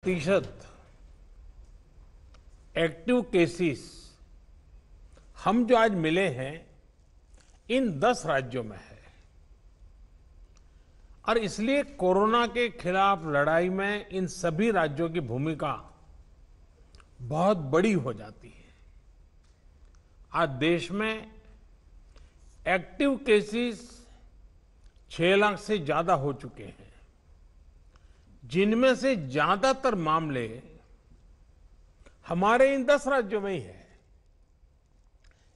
प्रतिशत active cases हम जो आज मिले हैं इन 10 राज्यों में है और इसलिए कोरोना के खिलाफ लड़ाई में इन सभी राज्यों की भूमिका बहुत बड़ी हो जाती है। आज देश में एक्टिव केसेस 6 लाख से ज्यादा हो चुके हैं, जिनमें से ज्यादातर मामले हमारे इन 10 राज्यों में ही है।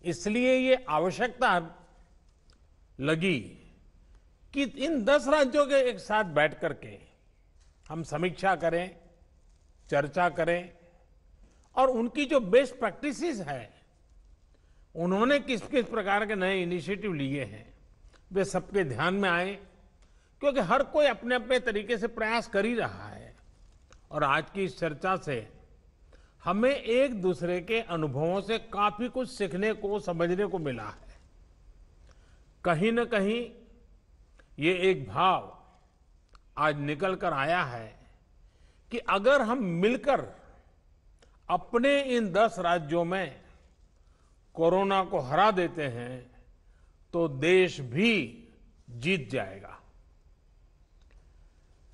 इसलिए ये आवश्यकता लगी कि इन 10 राज्यों के एक साथ बैठ करके हम समीक्षा करें, चर्चा करें और उनकी जो बेस्ट प्रैक्टिसेस है, उन्होंने किस किस प्रकार के नए इनिशिएटिव लिए हैं, वे सबके ध्यान में आए, क्योंकि हर कोई अपने अपने तरीके से प्रयास कर ही रहा है। और आज की इस चर्चा से हमें एक दूसरे के अनुभवों से काफी कुछ सीखने को, समझने को मिला है। कहीं न कहीं ये एक भाव आज निकल कर आया है कि अगर हम मिलकर अपने इन 10 राज्यों में कोरोना को हरा देते हैं तो देश भी जीत जाएगा।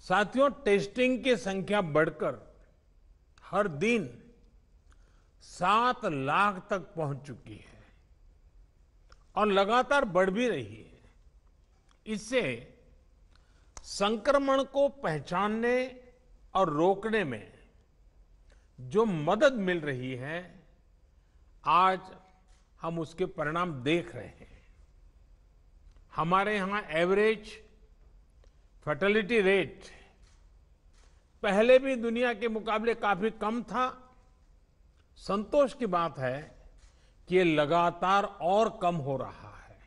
साथियों, टेस्टिंग की संख्या बढ़कर हर दिन 7 लाख तक पहुंच चुकी है और लगातार बढ़ भी रही है। इससे संक्रमण को पहचानने और रोकने में जो मदद मिल रही है, आज हम उसके परिणाम देख रहे हैं। हमारे यहां एवरेज फर्टिलिटी रेट पहले भी दुनिया के मुकाबले काफी कम था। संतोष की बात है कि ये लगातार और कम हो रहा है।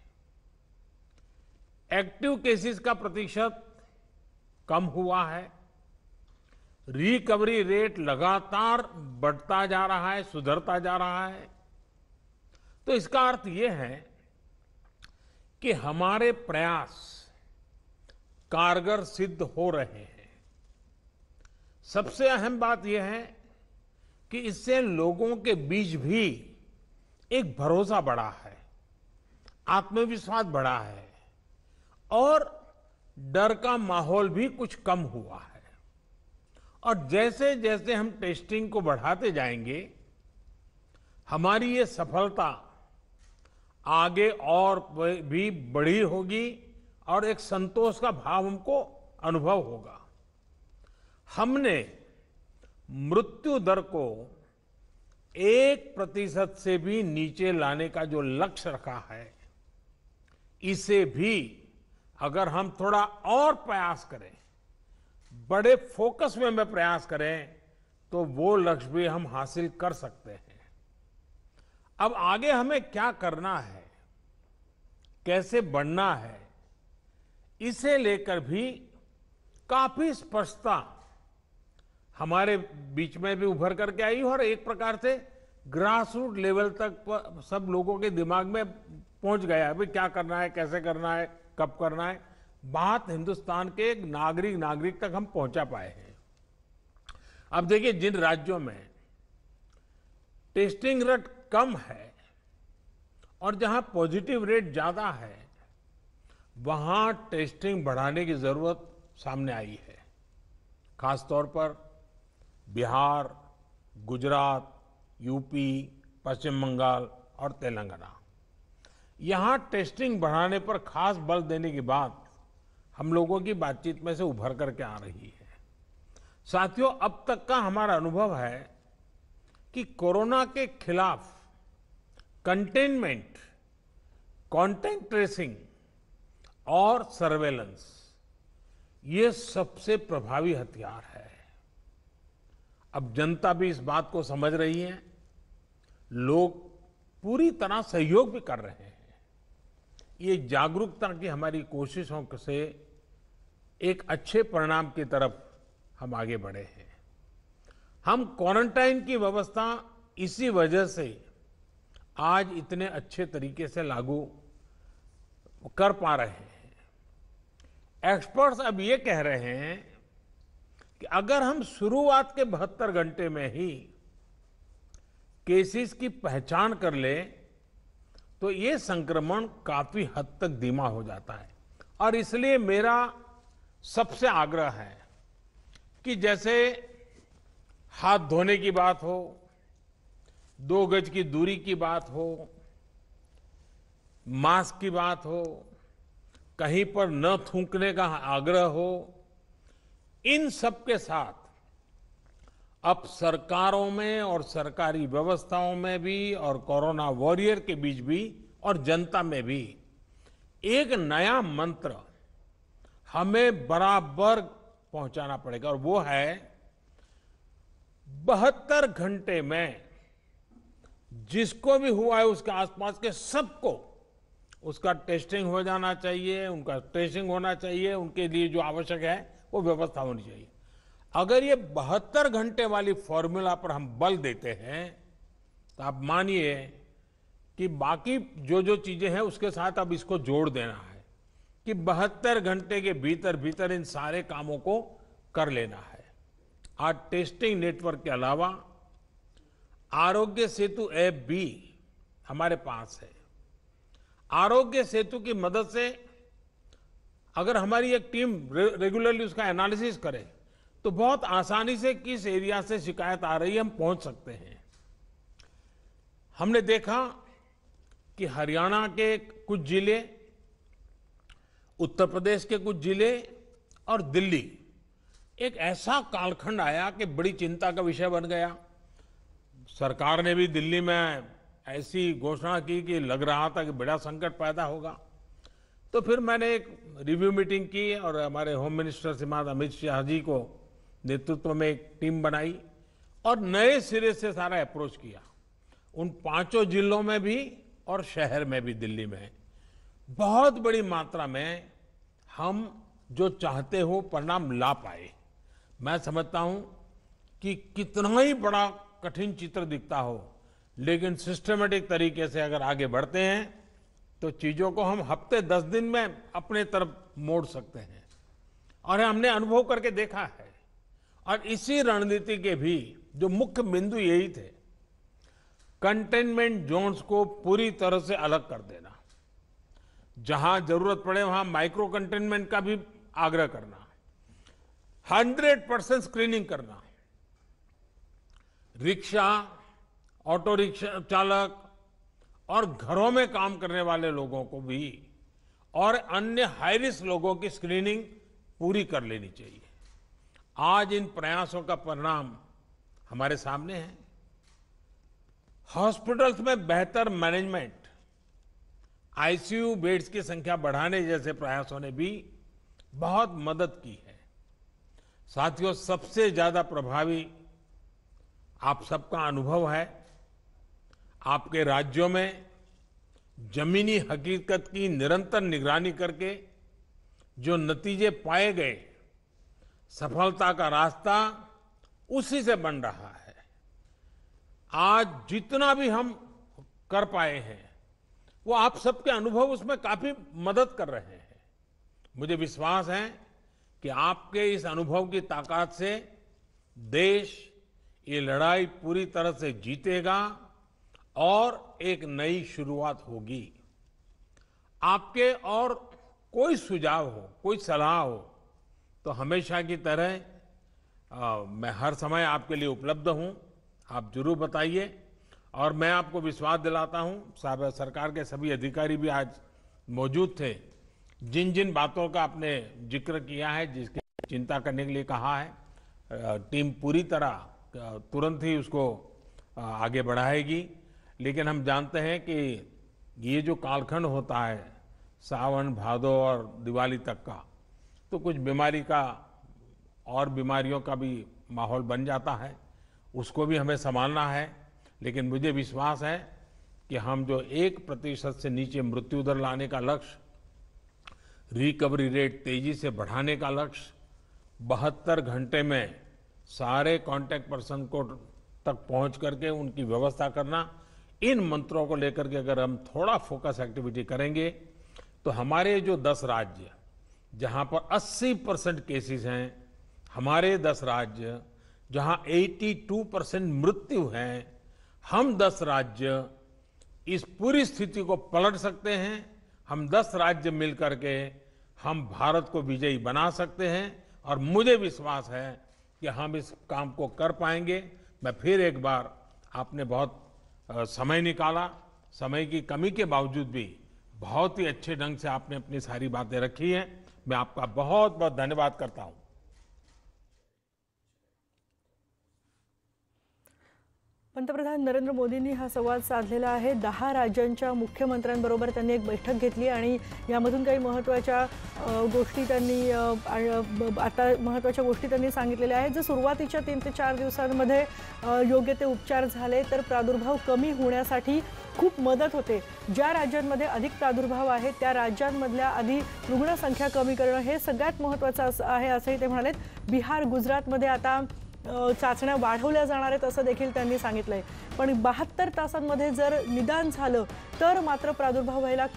एक्टिव केसेस का प्रतिशत कम हुआ है। रिकवरी रेट लगातार बढ़ता जा रहा है, सुधरता जा रहा है। तो इसका अर्थ यह है कि हमारे प्रयास कारगर सिद्ध हो रहे हैं। सबसे अहम बात यह है कि इससे लोगों के बीच भी एक भरोसा बढ़ा है, आत्मविश्वास बढ़ा है और डर का माहौल भी कुछ कम हुआ है। और जैसे जैसे हम टेस्टिंग को बढ़ाते जाएंगे, हमारी ये सफलता आगे और भी बड़ी होगी और एक संतोष का भाव हमको अनुभव होगा। हमने मृत्यु दर को 1% से भी नीचे लाने का जो लक्ष्य रखा है, इसे भी अगर हम थोड़ा और प्रयास करें, बड़े फोकस में प्रयास करें, तो वो लक्ष्य भी हम हासिल कर सकते हैं। अब आगे हमें क्या करना है, कैसे बढ़ना है, इसे लेकर भी काफी स्पष्टता हमारे बीच में भी उभर करके आई और एक प्रकार से ग्रास रूट लेवल तक सब लोगों के दिमाग में पहुंच गया है। भाई क्या करना है, कैसे करना है, कब करना है। बात हिंदुस्तान के एक नागरिक तक हम पहुंचा पाए हैं। अब देखिए, जिन राज्यों में टेस्टिंग रेट कम है और जहां पॉजिटिव रेट ज्यादा है, वहां टेस्टिंग बढ़ाने की जरूरत सामने आई है। खासतौर पर बिहार, गुजरात, यूपी, पश्चिम बंगाल और तेलंगाना। यहां टेस्टिंग बढ़ाने पर खास बल देने की बात हम लोगों की बातचीत में से उभर करके आ रही है। साथियों, अब तक का हमारा अनुभव है कि कोरोना के खिलाफ कंटेनमेंट, कॉन्टैक्ट ट्रेसिंग और सर्वेलेंस, ये सबसे प्रभावी हथियार है। अब जनता भी इस बात को समझ रही है, लोग पूरी तरह सहयोग भी कर रहे हैं। ये जागरूकता की हमारी कोशिशों से एक अच्छे परिणाम की तरफ हम आगे बढ़े हैं। हम क्वारंटाइन की व्यवस्था इसी वजह से आज इतने अच्छे तरीके से लागू कर पा रहे हैं। एक्सपर्ट्स अब ये कह रहे हैं कि अगर हम शुरुआत के 72 घंटे में ही केसेस की पहचान कर ले तो ये संक्रमण काफी हद तक धीमा हो जाता है। और इसलिए मेरा सबसे आग्रह है कि जैसे हाथ धोने की बात हो, 2 गज की दूरी की बात हो, मास्क की बात हो, कहीं पर न थूकने का आग्रह हो, इन सब के साथ अब सरकारों में और सरकारी व्यवस्थाओं में भी और कोरोना वॉरियर के बीच भी और जनता में भी एक नया मंत्र हमें बराबर पहुंचाना पड़ेगा और वो है 72 घंटे में जिसको भी हुआ है उसके आसपास के सबको उसका टेस्टिंग हो जाना चाहिए, उनका ट्रेसिंग होना चाहिए, उनके लिए जो आवश्यक है वो व्यवस्था होनी चाहिए। अगर ये 72 घंटे वाली फॉर्मूला पर हम बल देते हैं तो आप मानिए कि बाकी जो जो चीजें हैं उसके साथ अब इसको जोड़ देना है कि 72 घंटे के भीतर भीतर इन सारे कामों को कर लेना है। आज टेस्टिंग नेटवर्क के अलावा आरोग्य सेतु ऐप भी हमारे पास है। आरोग्य सेतु की मदद से अगर हमारी एक टीम रेगुलरली उसका एनालिसिस करे तो बहुत आसानी से किस एरिया से शिकायत आ रही है हम पहुंच सकते हैं। हमने देखा कि हरियाणा के कुछ जिले, उत्तर प्रदेश के कुछ जिले और दिल्ली एक ऐसा कालखंड आया कि बड़ी चिंता का विषय बन गया। सरकार ने भी दिल्ली में ऐसी घोषणा की कि लग रहा था कि बड़ा संकट पैदा होगा। तो फिर मैंने एक रिव्यू मीटिंग की और हमारे होम मिनिस्टर श्रीमान अमित शाह जी को नेतृत्व में एक टीम बनाई और नए सिरे से सारा अप्रोच किया। उन 5 जिलों में भी और शहर में भी, दिल्ली में बहुत बड़ी मात्रा में हम जो चाहते हो परिणाम ला पाए। मैं समझता हूं कि कितना ही बड़ा कठिन चित्र दिखता हो, लेकिन सिस्टमेटिक तरीके से अगर आगे बढ़ते हैं तो चीजों को हम हफ्ते 10 दिन में अपने तरफ मोड़ सकते हैं और हमने अनुभव करके देखा है। और इसी रणनीति के भी जो मुख्य बिंदु यही थे, कंटेनमेंट जोन्स को पूरी तरह से अलग कर देना, जहां जरूरत पड़े वहां माइक्रो कंटेनमेंट का भी आग्रह करना, 100% स्क्रीनिंग करना, रिक्शा, ऑटो रिक्शा चालक और घरों में काम करने वाले लोगों को भी और अन्य हाई रिस्क लोगों की स्क्रीनिंग पूरी कर लेनी चाहिए। आज इन प्रयासों का परिणाम हमारे सामने है। हॉस्पिटल्स में बेहतर मैनेजमेंट, आईसीयू बेड्स की संख्या बढ़ाने जैसे प्रयासों ने भी बहुत मदद की है। साथियों, सबसे ज्यादा प्रभावी आप सबका अनुभव है। आपके राज्यों में जमीनी हकीकत की निरंतर निगरानी करके जो नतीजे पाए गए, सफलता का रास्ता उसी से बन रहा है। आज जितना भी हम कर पाए हैं वो आप सबके अनुभव उसमें काफी मदद कर रहे हैं। मुझे विश्वास है कि आपके इस अनुभव की ताकत से देश ये लड़ाई पूरी तरह से जीतेगा और एक नई शुरुआत होगी। आपके और कोई सुझाव हो, कोई सलाह हो तो हमेशा की तरह मैं हर समय आपके लिए उपलब्ध हूं। आप जरूर बताइए और मैं आपको विश्वास दिलाता हूं, सरकार के सभी अधिकारी भी आज मौजूद थे। जिन जिन बातों का आपने जिक्र किया है, जिसकी चिंता करने के लिए कहा है, टीम पूरी तरह तुरंत ही उसको आगे बढ़ाएगी। लेकिन हम जानते हैं कि ये जो कालखंड होता है सावन, भादो और दिवाली तक का, तो कुछ बीमारी का और बीमारियों का भी माहौल बन जाता है, उसको भी हमें संभालना है। लेकिन मुझे विश्वास है कि हम जो 1% से नीचे मृत्यु दर लाने का लक्ष्य, रिकवरी रेट तेजी से बढ़ाने का लक्ष्य, 72 घंटे में सारे कांटेक्ट पर्सन को तक पहुंच करके उनकी व्यवस्था करना, इन मंत्रों को लेकर के अगर हम थोड़ा फोकस एक्टिविटी करेंगे तो हमारे जो 10 राज्य जहां पर 80% केसेस हैं, हमारे 10 राज्य जहां 82% मृत्यु है, हम 10 राज्य इस पूरी स्थिति को पलट सकते हैं। हम 10 राज्य मिलकर के हम भारत को विजयी बना सकते हैं और मुझे विश्वास है कि हम इस काम को कर पाएंगे। मैं फिर एक बार, आपने बहुत समय निकाला, समय की कमी के बावजूद भी बहुत ही अच्छे ढंग से आपने अपनी सारी बातें रखी हैं। मैं आपका बहुत बहुत धन्यवाद करता हूं। पंतप्रधान नरेंद्र मोदींनी हा संवाद साधलेला आहे। 10 राज्यांच्या मुख्यमंत्र्यांबरोबर त्यांनी एक बैठक घेतली आणि यामधून काही महत्त्वाच्या गोष्टी त्यांनी आता महत्त्वाच्या गोष्टी त्यांनी सांगितलेल्या आहेत। जर सुरुवातीच्या 3 ते 4 दिवसांमध्ये योग्य ते उपचार झाले तर प्रादुर्भाव कमी होण्यासाठी खूप मदत होते। ज्या राज्यांमध्ये अधिक प्रादुर्भाव आहे त्या राज्यांमधल्या आधी रुग्णसंख्या कमी करणं हे सगळ्यात महत्त्वाचं आहे असंही ते म्हणाले। बिहार, गुजरातमध्ये आता चाचण्या वाढवल्या जाणार आहेत असं देखील त्यांनी सांगितलंय। पण 72 तासांमध्ये जर निदान झालं तर मात्र प्रादुर्भाव व्हायला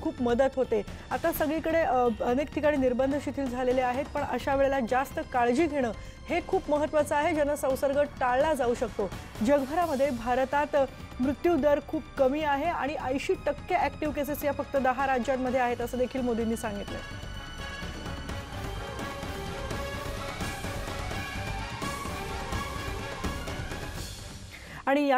खूप मदत होते। आता सगळीकडे अनेक ठिकाणी निर्बंध शिथिल झालेले आहेत, पण अशा वेळेला जास्त काळजी घेणं हे खूप महत्त्वाचं आहे, ज्याने संसर्ग टाळला जाऊ शकतो। जगभरामध्ये भारतात मृत्यू दर खूप कमी आहे आणि 80% ॲक्टिव्ह केसेस या फक्त 10 राज्यांमध्ये आहेत असं देखील मोदींनी सांगितलं। आणि